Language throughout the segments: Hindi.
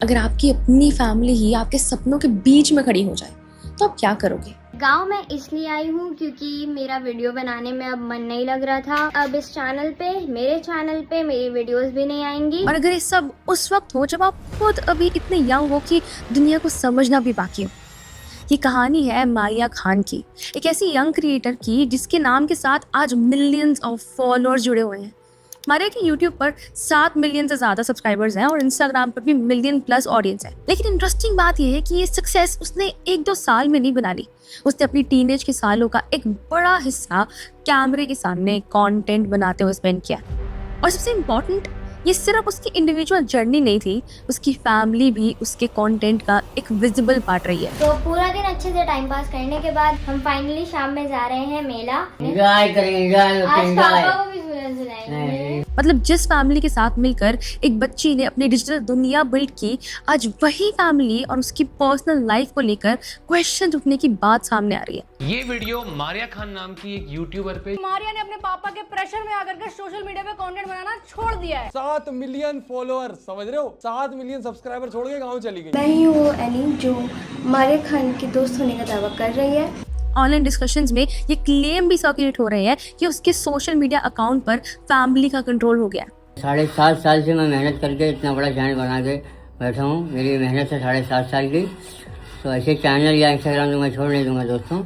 अगर आपकी अपनी फैमिली ही आपके सपनों के बीच में खड़ी हो जाए तो आप क्या करोगे? गांव में इसलिए आई हूँ क्योंकि मेरा वीडियो बनाने में अब मन नहीं लग रहा था। अब इस चैनल पे, मेरे चैनल पे मेरी वीडियोस भी नहीं आएंगी। और अगर ये सब उस वक्त हो जब आप खुद अभी इतने यंग हो कि दुनिया को समझना भी बाकी हो। ये कहानी है मारिया खान की, एक ऐसी यंग क्रिएटर की जिसके नाम के साथ आज मिलियंस ऑफ फॉलोअर्स जुड़े हुए हैं। मारिया के यूट्यूब पर 7 मिलियन से ज़्यादा सब्सक्राइबर्स हैं और इंस्टाग्राम पर भी मिलियन प्लस ऑडियंस है। लेकिन इंटरेस्टिंग बात यह है कि ये सक्सेस उसने 1-2 साल में नहीं बना ली। उसने अपनी टीनेज के सालों का एक बड़ा हिस्सा कैमरे के सामने कंटेंट बनाते हुए स्पेंड किया। और सबसे इम्पोर्टेंट, ये सिर्फ उसकी इंडिविजुअल जर्नी नहीं थी, उसकी फैमिली भी उसके कंटेंट का एक विजिबल पार्ट रही है। तो पूरा दिन अच्छे से टाइम पास करने के बाद हम फाइनली शाम में जा रहे हैं मेला। एंजॉय करेंगे, आज पापा को भी सुनाएंगे। मतलब जिस फैमिली के साथ मिलकर एक बच्ची ने अपनी डिजिटल दुनिया बिल्ड की, आज वही फैमिली और उसकी पर्सनल लाइफ को लेकर क्वेश्चन उठने की बात सामने आ रही है। ये वीडियो मारिया खान नाम की एक यूट्यूबर पे मारिया ने अपने पापा के प्रेशर में आकर के सोशल मीडिया पे कंटेंट बनाना छोड़ दिया है। 7 मिलियन फॉलोअर, समझ रहे हो? 7 मिलियन सब्सक्राइबर छोड़ के गाँव चली गई। मैं ही हूँ एनी, जो मारिया खान के दोस्त होने का दावा कर रही है। ऑनलाइन डिस्कशंस में ये क्लेम भी सर्कुलेट हो रहे हैं कि उसके सोशल मीडिया अकाउंट पर फैमिली का कंट्रोल हो गया। 7.5 साल से मैं मेहनत करके इतना बड़ा चैनल बना के बैठा हूँ। मेरी मेहनत है 7.5 साल की, तो ऐसे चैनल या इंस्टाग्राम तो मैं छोड़ नहीं दूंगा दोस्तों।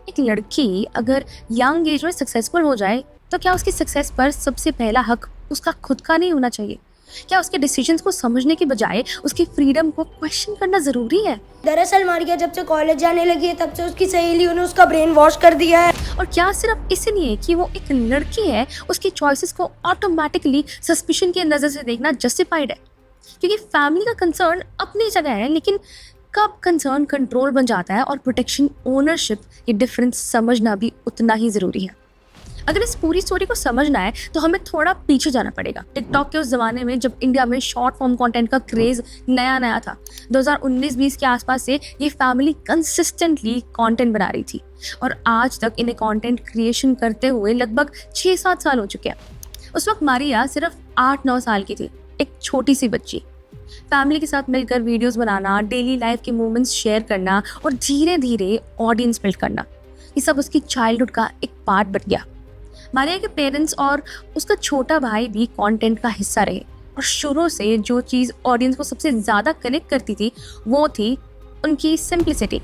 एक लड़की अगर यंग एज में सक्सेसफुल हो जाए तो क्या उसकी सक्सेस पर सबसे पहला हक उसका खुद का नहीं होना चाहिए? क्या उसके डिसीजंस को समझने के बजाय उसकी फ्रीडम को क्वेश्चन करना जरूरी है? दरअसल मारिया जब से कॉलेज जाने लगी है तब से उसकी सहेलियों ने उसका ब्रेन वॉश कर दिया है। और क्या सिर्फ इसलिए कि वो एक लड़की है उसकी चॉइसेस को ऑटोमेटिकली सस्पिशन की नज़र से देखना जस्टिफाइड है? क्योंकि फैमिली का कंसर्न अपनी जगह है, लेकिन कब कंसर्न कंट्रोल बन जाता है और प्रोटेक्शन ओनरशिप, ये डिफरेंस समझना भी उतना ही ज़रूरी है। अगर इस पूरी स्टोरी को समझना है तो हमें थोड़ा पीछे जाना पड़ेगा। टिकटॉक के उस ज़माने में जब इंडिया में शॉर्ट फॉर्म कंटेंट का क्रेज़ नया था, 2019-20 के आसपास से ये फैमिली कंसिस्टेंटली कंटेंट बना रही थी और आज तक इन्हें कंटेंट क्रिएशन करते हुए लगभग 6-7 साल हो चुके हैं। उस वक्त मारिया सिर्फ 8-9 साल की थी, एक छोटी सी बच्ची। फैमिली के साथ मिलकर वीडियोस बनाना, डेली लाइफ के मोमेंट्स शेयर करना और धीरे धीरे ऑडियंस बिल्ड करना, ये सब उसकी चाइल्डहुड का एक पार्ट बन गया। मारिया के पेरेंट्स और उसका छोटा भाई भी कंटेंट का हिस्सा रहे और शुरू से जो चीज़ ऑडियंस को सबसे ज़्यादा कनेक्ट करती थी वो थी उनकी सिंप्लिसिटी।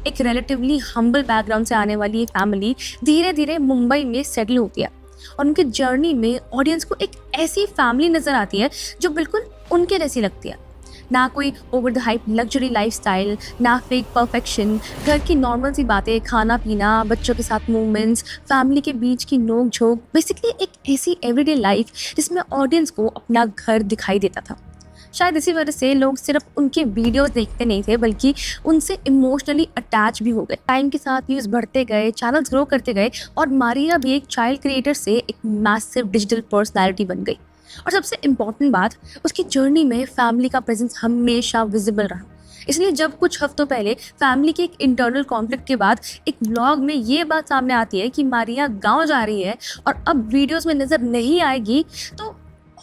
एक रिलेटिवली हम्बल बैकग्राउंड से आने वाली फैमिली धीरे धीरे मुंबई में सेटल होती है और उनके जर्नी में ऑडियंस को एक ऐसी फैमिली नज़र आती है जो बिल्कुल उनके जैसी लगती है। ना कोई over the hype luxury lifestyle, ना फेक परफेक्शन, घर की नॉर्मल सी बातें, खाना पीना, बच्चों के साथ मूवमेंट्स, फैमिली के बीच की नोक झोंक, बेसिकली एक ऐसी एवरीडे लाइफ जिसमें ऑडियंस को अपना घर दिखाई देता था। शायद इसी वजह से लोग सिर्फ उनके वीडियोस देखते नहीं थे बल्कि उनसे इमोशनली अटैच भी हो गए। टाइम के साथ व्यूज़ बढ़ते गए, चैनल्स ग्रो करते गए और मारिया भी एक चाइल्ड क्रिएटर से एक मैसिव डिजिटल पर्सनैलिटी बन गई। और सबसे इम्पॉर्टेंट बात, उसकी जर्नी में फैमिली का प्रेजेंस हमेशा विजिबल रहा। इसलिए जब कुछ हफ्तों पहले फैमिली के एक इंटरनल कॉन्फ्लिक्ट के बाद एक व्लॉग में ये बात सामने आती है कि मारिया गांव जा रही है और अब वीडियोस में नज़र नहीं आएगी, तो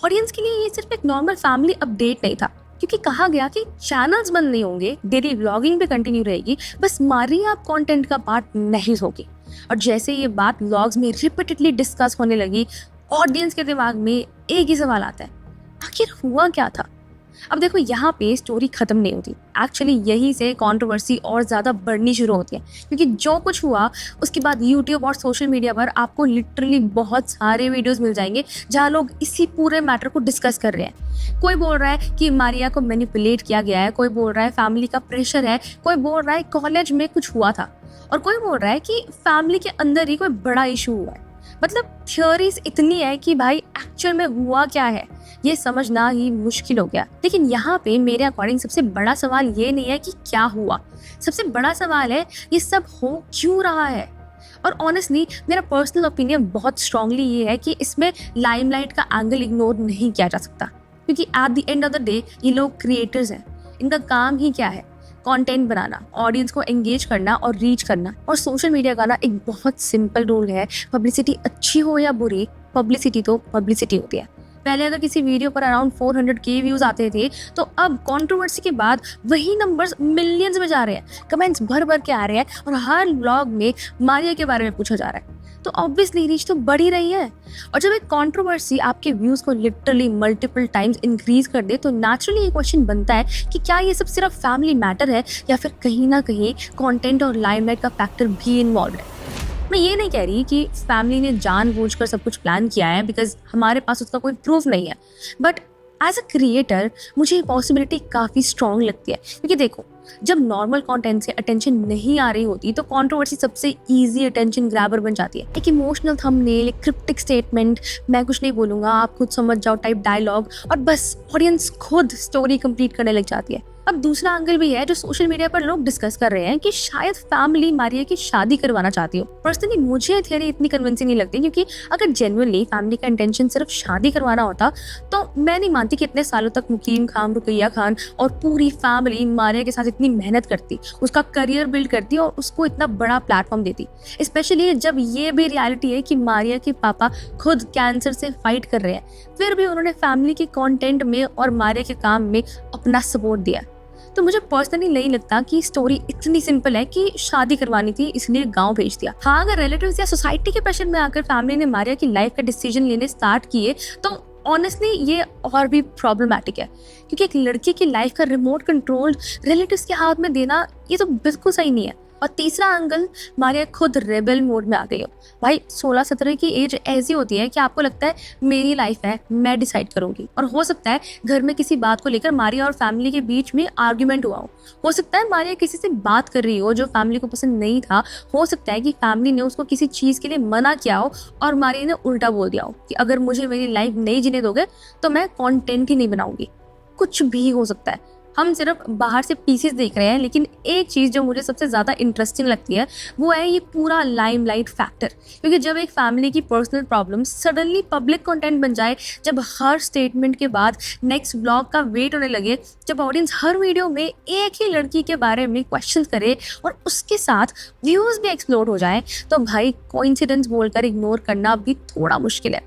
ऑडियंस के लिए ये सिर्फ एक नॉर्मल फैमिली अपडेट नहीं था, क्योंकि कहा गया कि चैनल्स बंद नहीं होंगे, डेली व्लॉगिंग भी कंटिन्यू रहेगी, बस मारिया अब कंटेंट का पार्ट नहीं होगी। और जैसे ये बात व्लॉग्स में रिपीटेडली डिस्कस होने लगी, ऑडियंस के दिमाग में एक ही सवाल आता है, आखिर हुआ क्या था? अब देखो, यहाँ पे स्टोरी खत्म नहीं होती। एक्चुअली यहीं से कंट्रोवर्सी और ज़्यादा बढ़नी शुरू होती है, क्योंकि जो कुछ हुआ उसके बाद यूट्यूब और सोशल मीडिया पर आपको लिटरली बहुत सारे वीडियोस मिल जाएंगे जहाँ लोग इसी पूरे मैटर को डिस्कस कर रहे हैं। कोई बोल रहा है कि मारिया को मैनिपुलेट किया गया है, कोई बोल रहा है फैमिली का प्रेशर है, कोई बोल रहा है कॉलेज में कुछ हुआ था, और कोई बोल रहा है कि फैमिली के अंदर ही कोई बड़ा इशू हुआ है। मतलब थियोरीज इतनी है कि भाई एक्चुअल में हुआ क्या है ये समझना ही मुश्किल हो गया। लेकिन यहाँ पे मेरे अकॉर्डिंग सबसे बड़ा सवाल ये नहीं है कि क्या हुआ, सबसे बड़ा सवाल है ये सब हो क्यों रहा है। और ऑनेस्टली मेरा पर्सनल ओपिनियन बहुत स्ट्रांगली ये है कि इसमें लाइमलाइट का एंगल इग्नोर नहीं किया जा सकता, क्योंकि eight the end of the day ये लोग क्रिएटर्स हैं, इनका काम ही क्या है? कंटेंट बनाना, ऑडियंस को एंगेज करना और रीच करना। और सोशल मीडिया का ना एक बहुत सिंपल रूल है, पब्लिसिटी अच्छी हो या बुरी, पब्लिसिटी तो पब्लिसिटी होती है। पहले अगर किसी वीडियो पर अराउंड 400K व्यूज आते थे तो अब कंट्रोवर्सी के बाद वही नंबर्स मिलियंस में जा रहे हैं, कमेंट्स भर भर के आ रहे हैं और हर व्लॉग में मारिया के बारे में पूछा जा रहा है। तो ऑब्वियसली रीच तो बढ़ ही रही है। और जब एक कंट्रोवर्सी आपके व्यूज को लिटरली मल्टीपल टाइम्स इंक्रीज कर दे तो नेचुरली ये क्वेश्चन बनता है कि क्या ये सब सिर्फ फैमिली मैटर है या फिर कहीं ना कहीं कंटेंट और लाइमलाइट का फैक्टर भी इन्वॉल्व है। मैं ये नहीं कह रही कि फैमिली ने जानबूझकर सब कुछ प्लान किया है, बिकॉज हमारे पास उसका कोई प्रूफ नहीं है, बट एज अ क्रिएटर मुझे ये पॉसिबिलिटी काफ़ी स्ट्रॉन्ग लगती है। क्योंकि देखो, जब नॉर्मल कंटेंट से अटेंशन नहीं आ रही होती तो कंट्रोवर्सी सबसे इजी अटेंशन ग्रैबर बन जाती है। एक इमोशनल थंबनेल, एक क्रिप्टिक स्टेटमेंट, मैं कुछ नहीं बोलूँगा आप खुद समझ जाओ टाइप डायलॉग, और बस ऑडियंस खुद स्टोरी कंप्लीट करने लग जाती है। अब दूसरा एंगल भी है जो सोशल मीडिया पर लोग डिस्कस कर रहे हैं कि शायद फैमिली मारिया की शादी करवाना चाहती हो। पर्सनली मुझे थियरी इतनी कन्विंसिंग नहीं लगती, क्योंकि अगर जेन्युइनली फैमिली का इंटेंशन सिर्फ शादी करवाना होता तो मैं नहीं मानती कि इतने सालों तक मुकीम खान, रुकैया खान और पूरी फैमिली मारिया के साथ इतनी मेहनत करती, उसका करियर बिल्ड करती और उसको इतना बड़ा प्लेटफॉर्म देती। स्पेशली जब ये भी रियलिटी है कि मारिया के पापा खुद कैंसर से फाइट कर रहे हैं, फिर भी उन्होंने फैमिली के कंटेंट में और मारिया के काम में अपना सपोर्ट दिया। तो मुझे पर्सनली नहीं लगता कि स्टोरी इतनी सिंपल है कि शादी करवानी थी इसलिए गांव भेज दिया। हाँ, अगर रिलेटिव्स या सोसाइटी के प्रेशर में आकर फैमिली ने मारिया की लाइफ का डिसीजन लेने स्टार्ट किए तो ऑनेस्टली ये और भी प्रॉब्लमैटिक है, क्योंकि एक लड़की की लाइफ का रिमोट कंट्रोल रिलेटिव्स के हाथ में देना ये तो बिल्कुल सही नहीं है। और तीसरा एंगल, मारिया खुद रेबल मोड में आ गई हो। भाई 16-17 की एज ऐसी होती है कि आपको लगता है मेरी लाइफ है, मैं डिसाइड करूंगी। और हो सकता है घर में किसी बात को लेकर मारिया और फैमिली के बीच में आर्ग्यूमेंट हुआ हो सकता है मारिया किसी से बात कर रही हो जो फैमिली को पसंद नहीं था, हो सकता है कि फैमिली ने उसको किसी चीज़ के लिए मना किया हो और मारिया ने उल्टा बोल दिया हो कि अगर मुझे मेरी लाइफ नहीं जीने दोगे तो मैं कॉन्टेंट ही नहीं बनाऊंगी। कुछ भी हो सकता है, हम सिर्फ बाहर से पीसेस देख रहे हैं। लेकिन एक चीज़ जो मुझे सबसे ज़्यादा इंटरेस्टिंग लगती है वो है ये पूरा लाइमलाइट फैक्टर। क्योंकि जब एक फैमिली की personal problem suddenly public content बन जाए, जब हर स्टेटमेंट के बाद नेक्स्ट ब्लॉग का वेट होने लगे, जब ऑडियंस हर वीडियो में एक ही लड़की के बारे में क्वेश्चन करे और उसके साथ व्यूज़ भी एक्सप्लोड हो जाए, तो भाई कोइंसिडेंस बोलकर इग्नोर करना भी थोड़ा मुश्किल है।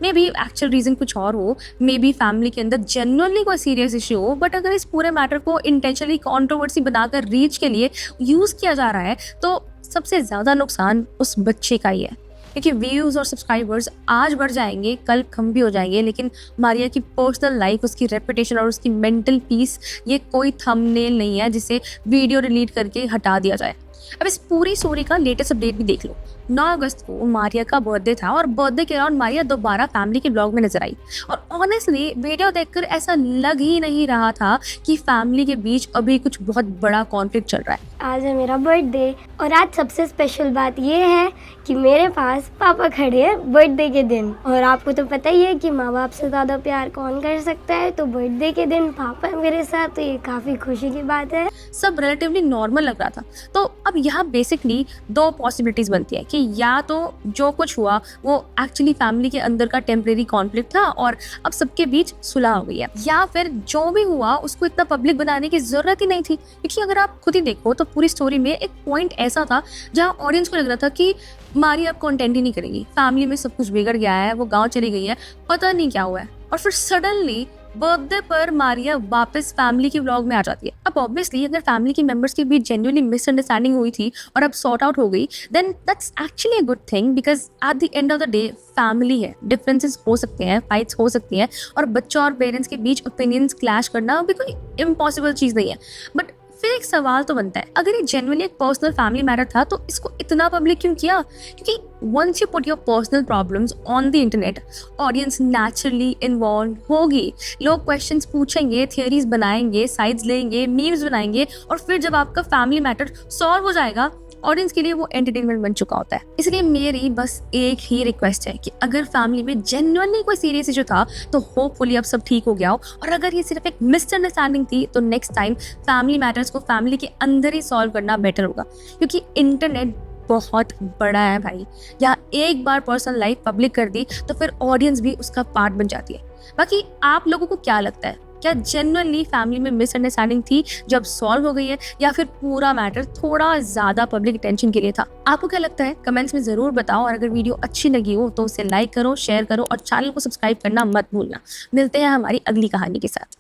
मे बी एक्चुअल रीज़न कुछ और हो, मे बी फैमिली के अंदर जेन्युइनली कोई सीरियस इश्यू हो, बट अगर इस पूरे मैटर को इंटेंशनली कंट्रोवर्सी बनाकर रीच के लिए यूज़ किया जा रहा है तो सबसे ज़्यादा नुकसान उस बच्चे का ही है। क्योंकि व्यूज़ और सब्सक्राइबर्स आज बढ़ जाएंगे, कल कम भी हो जाएंगे, लेकिन मारिया की पर्सनल लाइफ, उसकी रेपुटेशन और उसकी मेंटल पीस ये कोई थंबनेल नहीं है जिसे वीडियो डिलीट करके हटा दिया जाए। अब इस पूरी स्टोरी का लेटेस्ट अपडेट भी देख लो। 9 अगस्त को मारिया का बर्थडे था और बर्थडे के अराउंड मारिया दोबारा फैमिली के ब्लॉग में नजर आई और ऑनेस्टली वीडियो देखकर ऐसा लग ही नहीं रहा था कि फैमिली के बीच अभी कुछ बहुत बड़ा कॉन्फ्लिक्ट चल रहा है। आज है मेरा बर्थडे और आज सबसे स्पेशल बात ये है कि मेरे पास पापा खड़े हैं बर्थडे के दिन। और आपको तो पता ही है कि माँ बाप से ज़्यादा प्यार कौन कर सकता है, तो बर्थडे के दिन पापा मेरे साथ, तो ये काफ़ी खुशी की बात है। सब रिलेटिवली नॉर्मल लग रहा था। तो अब यहाँ बेसिकली 2 पॉसिबिलिटीज़ बनती है कि या तो जो कुछ हुआ वो एक्चुअली फैमिली के अंदर का टेम्परेरी कॉन्फ्लिक्ट था और अब सबके बीच सुलह हो गई है, या फिर जो भी हुआ उसको इतना पब्लिक बनाने की ज़रूरत ही नहीं थी। क्योंकि अगर आप खुद ही देखो तो पूरी स्टोरी में एक पॉइंट ऐसा था जहाँ ऑडियंस को लग रहा था कि मारिया अब कंटेंट ही नहीं करेगी, फैमिली में सब कुछ बिगड़ गया है, वो गांव चली गई है, पता नहीं क्या हुआ है। और फिर सडनली बर्थडे पर मारिया वापस फैमिली की व्लॉग में आ जाती है। अब ऑब्वियसली अगर फैमिली के मेंबर्स के बीच जेन्युइनली मिसअंडरस्टैंडिंग हुई थी और अब सॉर्ट आउट हो गई, then that's actually a good thing, because at the end of the day family है, डिफरेंसेस हो सकते हैं, फाइट्स हो सकती हैं और बच्चों और पेरेंट्स के बीच ओपिनियंस क्लैश करना भी कोई इम्पॉसिबल चीज़ नहीं है। बट फिर एक सवाल तो बनता है, अगर ये जेन्युइनली एक पर्सनल फैमिली मैटर था तो इसको इतना पब्लिक क्यों किया? क्योंकि once you put your personal problems on the internet, audience naturally involve होगी, लोग क्वेश्चंस पूछेंगे, थियरीज बनाएंगे, साइड्स लेंगे, मीम्स बनाएंगे और फिर जब आपका फैमिली मैटर सॉल्व हो जाएगा, ऑडियंस के लिए वो एंटरटेनमेंट बन चुका होता है। इसलिए मेरी बस एक ही रिक्वेस्ट है कि अगर फैमिली में जेन्युइनली कोई सीरियस इशू था तो होपफुली अब सब ठीक हो गया हो, और अगर ये सिर्फ एक मिसअंडरस्टैंडिंग थी तो नेक्स्ट टाइम फैमिली मैटर्स को फैमिली के अंदर ही सॉल्व करना बेटर होगा। क्योंकि इंटरनेट बहुत बड़ा है भाई, यहाँ एक बार पर्सनल लाइफ पब्लिक कर दी तो फिर ऑडियंस भी उसका पार्ट बन जाती है। बाकी आप लोगों को क्या लगता है, क्या जेन्युइनली फैमिली में मिसअंडरस्टैंडिंग थी जब सॉल्व हो गई है, या फिर पूरा मैटर थोड़ा ज्यादा पब्लिक अटेंशन के लिए था? आपको क्या लगता है कमेंट्स में जरूर बताओ, और अगर वीडियो अच्छी लगी हो तो उसे लाइक करो, शेयर करो और चैनल को सब्सक्राइब करना मत भूलना। मिलते हैं हमारी अगली कहानी के साथ।